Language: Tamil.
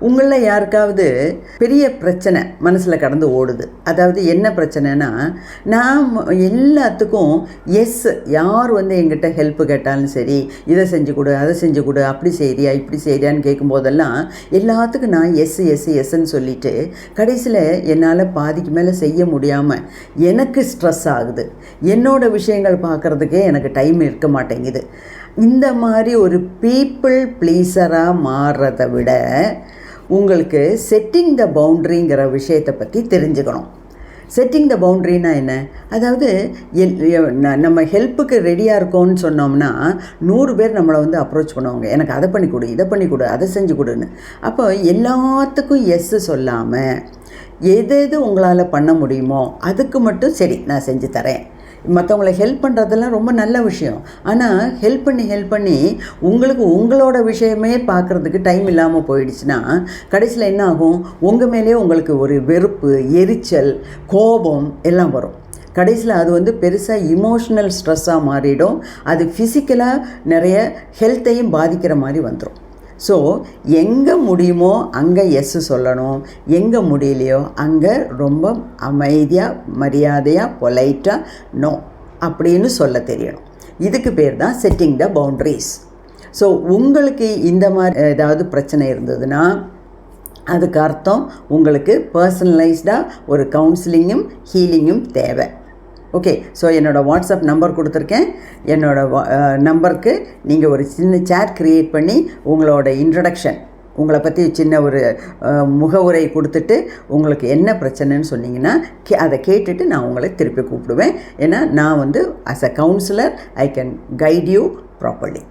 உங்களில் யாருக்காவது பெரிய பிரச்சனை மனசில் கடந்து ஓடுது. அதாவது என்ன பிரச்சனைனா, நான் எல்லாத்துக்கும் யார் என்கிட்ட ஹெல்ப்பு கேட்டாலும் சரி, இதை செஞ்சு கொடு, அதை செஞ்சு கொடு, அப்படி செய்றியா இப்படி செய்றியான்னு கேட்கும்போதெல்லாம் எல்லாத்துக்கும் நான் எஸ்ன்னு சொல்லிட்டு கடைசியில் என்னால் பாதிக்கு மேலே செய்ய முடியாமல் எனக்கு ஸ்ட்ரெஸ் ஆகுது. என்னோடய விஷயங்கள் பார்க்குறதுக்கே எனக்கு டைம் இருக்க மாட்டேங்குது. இந்த மாதிரி ஒரு பீப்புள் ப்ளீஸராக மாறுறதை விட உங்களுக்கு செட்டிங் த பவுண்ட்ரிங்கிற விஷயத்தை பற்றி தெரிஞ்சுக்கணும். செட்டிங் த பவுண்ட்ரின்னா என்ன? அதாவது நம்ம ஹெல்ப்புக்கு ரெடியாக இருக்கோன்னு சொன்னோம்னா 100 பேர் நம்மளை அப்ரோச் பண்ணுவாங்க, எனக்கு அதை பண்ணி கொடு, இதை பண்ணி கொடு, அதை செஞ்சு கொடுன்னு. அப்போ எல்லாத்துக்கும் சொல்லாமல் எது உங்களால் பண்ண முடியுமோ அதுக்கு மட்டும் சரி நான் செஞ்சு தரேன். மற்றவங்களை ஹெல்ப் பண்ணுறதெல்லாம் ரொம்ப நல்ல விஷயம். ஆனால் ஹெல்ப் பண்ணி உங்களுக்கு உங்களோட விஷயமே பார்க்குறதுக்கு டைம் இல்லாமல் போயிடுச்சுன்னா கடைசியில் என்ன ஆகும்? உங்கள் மேலே உங்களுக்கு ஒரு வெறுப்பு, எரிச்சல், கோபம் எல்லாம் வரும். கடைசியில் அது பெருசாக இமோஷ்னல் ஸ்ட்ரெஸ்ஸாக மாறிடும். அது ஃபிசிக்கலாக நிறைய ஹெல்த்தையும் பாதிக்கிற மாதிரி வந்துடும். ஸோ எங்கே முடியுமோ அங்கே சொல்லணும், எங்கே முடியலையோ அங்கே ரொம்ப அமைதியாக, மரியாதையாக, பொலைட்டாக நோ அப்படின்னு சொல்ல தெரியணும். இதுக்கு பேர் தான் செட்டிங் த பவுண்ட்ரிஸ். ஸோ உங்களுக்கு இந்த மாதிரி ஏதாவது பிரச்சனை இருந்ததுன்னா அதுக்கு அர்த்தம் உங்களுக்கு பர்சனலைஸ்டாக ஒரு கவுன்சிலிங்கும் ஹீலிங்கும் தேவை. ஓகே, ஸோ என்னோடய வாட்ஸ்அப் நம்பர் கொடுத்துருக்கேன். என்னோடய நம்பருக்கு நீங்கள் ஒரு சின்ன சேட் க்ரியேட் பண்ணி உங்களோட இன்ட்ரடக்ஷன், உங்களை பற்றி சின்ன ஒரு முகவுரை கொடுத்துட்டு உங்களுக்கு என்ன பிரச்சனைன்னு சொன்னீங்கன்னா அதை கேட்டுட்டு நான் உங்களை திருப்பி கூப்பிடுவேன். ஏன்னா நான் as a counsellor I can guide you properly.